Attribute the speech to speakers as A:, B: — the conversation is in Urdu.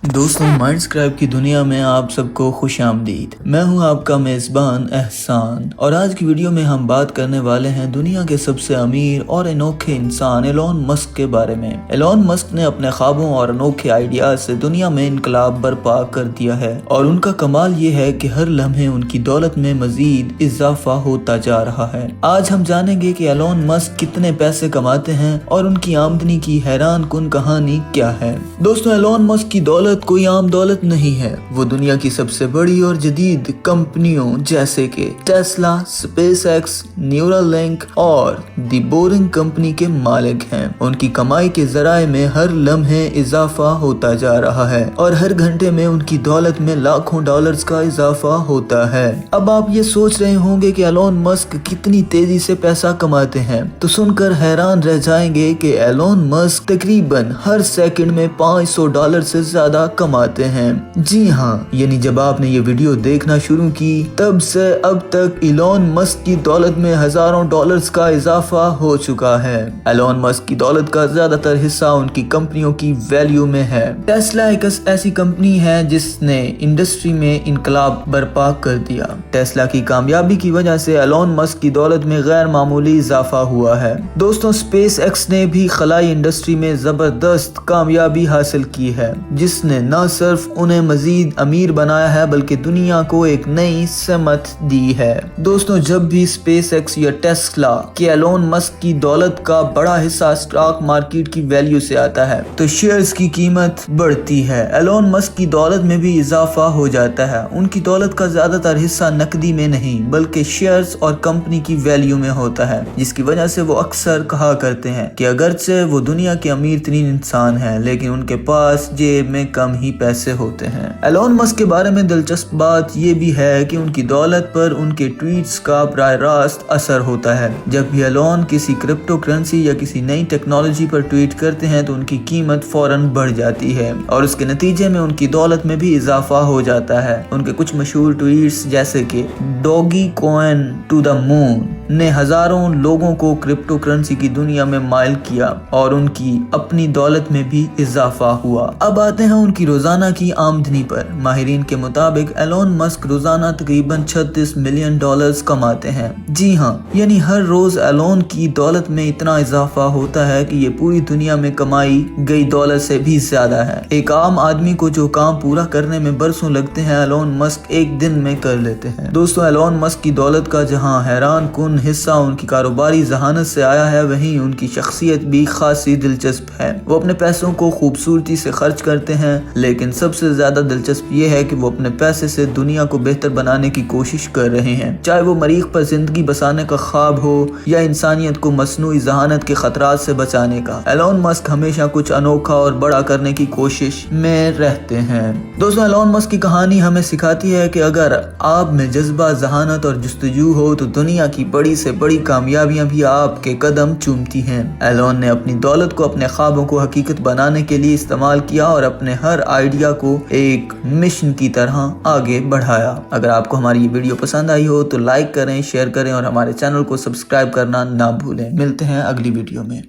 A: دوستوں مائنڈسکرائب کی دنیا میں آپ سب کو خوش آمدید۔ میں ہوں آپ کا میزبان احسان، اور آج کی ویڈیو میں ہم بات کرنے والے ہیں دنیا کے سب سے امیر اور انوکھے انسان ایلون مسک کے بارے میں۔ ایلون مسک نے اپنے خوابوں اور انوکھے آئیڈیاز سے دنیا میں انقلاب برپا کر دیا ہے، اور ان کا کمال یہ ہے کہ ہر لمحے ان کی دولت میں مزید اضافہ ہوتا جا رہا ہے۔ آج ہم جانیں گے کہ ایلون مسک کتنے پیسے کماتے ہیں اور ان کی آمدنی کی حیران کن کہانی کیا ہے۔ دوستوں، ایلون مسک کی دولت کوئی عام دولت نہیں ہے، وہ دنیا کی سب سے بڑی اور جدید کمپنیوں جیسے کہ Tesla, space x, neural link اور دی بورنگ کمپنی کے مالک ہیں۔ ان کی کمائی کے ذرائع میں ہر لمحے اضافہ ہوتا جا رہا ہے، اور ہر گھنٹے میں ان کی دولت میں لاکھوں ڈالرز کا اضافہ ہوتا ہے۔ اب آپ یہ سوچ رہے ہوں گے کہ ایلون مسک کتنی تیزی سے پیسہ کماتے ہیں، تو سن کر حیران رہ جائیں گے کہ ایلون مسک تقریباً ہر سیکنڈ میں $500 سے زیادہ کماتے ہیں۔ جی ہاں، یعنی جب آپ نے یہ ویڈیو دیکھنا شروع کی تب سے اب تک ایلون مسک کی دولت میں ہزاروں ڈالرز کا اضافہ ہو چکا ہے۔ ایلون مسک کی دولت کا زیادہ تر حصہ ان کی کمپنیوں کی ویلیو میں ہے۔ ٹیسلا ایک ایسی کمپنی ہے جس نے انڈسٹری میں انقلاب برپا کر دیا۔ ٹیسلا کی کامیابی کی وجہ سے ایلون مسک کی دولت میں غیر معمولی اضافہ ہوا ہے۔ دوستوں، سپیس ایکس نے بھی خلائی انڈسٹری میں زبردست کامیابی حاصل کی ہے، جس نے نہ صرف انہیں مزید امیر بنایا ہے بلکہ دنیا کو ایک نئی سمت دی ہے۔ دوستوں، جب بھی سپیس ایکس یا ٹیسلا کے ایلون مسک کی دولت کا بڑا حصہ اسٹاک مارکیٹ کی ویلیو سے آتا ہے تو شیئرز کی قیمت بڑھتی ہے۔ ایلون مسک کی دولت میں بھی اضافہ ہو جاتا ہے۔ ان کی دولت کا زیادہ تر حصہ نقدی میں نہیں بلکہ شیئرز اور کمپنی کی ویلیو میں ہوتا ہے، جس کی وجہ سے وہ اکثر کہا کرتے ہیں کہ اگرچہ وہ دنیا کے امیر ترین انسان ہیں لیکن ان کے پاس جیب میں کم ہی پیسے ہوتے ہیں۔ ایلون مسک کے بارے میں دلچسپ بات یہ بھی ہے کہ ان کی دولت پر ان کے ٹویٹس کا براہ راست اثر ہوتا ہے۔ جب بھی ایلون کسی کرپٹو کرنسی یا کسی نئی ٹیکنالوجی پر ٹویٹ کرتے ہیں تو ان کی قیمت فوراً بڑھ جاتی ہے، اور اس کے نتیجے میں ان کی دولت میں بھی اضافہ ہو جاتا ہے۔ ان کے کچھ مشہور ٹویٹس جیسے کہ ڈوگی کوئن ٹو دا مون نے ہزاروں لوگوں کو کرپٹو کرنسی کی دنیا میں مائل کیا، اور ان کی اپنی دولت میں بھی اضافہ ہوا۔ اب آتے ہیں ان کی روزانہ کی آمدنی پر۔ ماہرین کے مطابق ایلون مسک روزانہ تقریباً $36 ملین کماتے ہیں۔ جی ہاں، یعنی ہر روز ایلون کی دولت میں اتنا اضافہ ہوتا ہے کہ یہ پوری دنیا میں کمائی گئی دولت سے بھی زیادہ ہے۔ ایک عام آدمی کو جو کام پورا کرنے میں برسوں لگتے ہیں ایلون مسک ایک دن میں کر لیتے ہیں۔ دوستوں، ایلون مسک کی دولت کا جہاں حیران کن حصہ ان کی کاروباری ذہانت سے آیا ہے، وہیں ان کی شخصیت بھی خاصی دلچسپ ہے۔ وہ اپنے پیسوں کو خوبصورتی سے خرچ کرتے ہیں، لیکن سب سے زیادہ دلچسپ یہ ہے کہ وہ اپنے پیسے سے دنیا کو بہتر بنانے کی کوشش کر رہے ہیں، چاہے وہ مریخ پر زندگی بسانے کا خواب ہو یا انسانیت کو مصنوعی ذہانت کے خطرات سے بچانے کا۔ ایلون مسک ہمیشہ کچھ انوکھا اور بڑا کرنے کی کوشش میں رہتے ہیں۔ دوستوں، ایلون مسک کی کہانی ہمیں سکھاتی ہے کہ اگر آپ میں جذبہ، ذہانت اور جستجو ہو تو دنیا کی بڑی سے بڑی کامیابیاں بھی آپ کے قدم چومتی ہیں۔ ایلون نے اپنی دولت کو اپنے خوابوں کو حقیقت بنانے کے لیے استعمال کیا اور اپنے ہر آئیڈیا کو ایک مشن کی طرح آگے بڑھایا۔ اگر آپ کو ہماری یہ ویڈیو پسند آئی ہو تو لائک کریں، شیئر کریں اور ہمارے چینل کو سبسکرائب کرنا نہ بھولیں۔ ملتے ہیں اگلی ویڈیو میں۔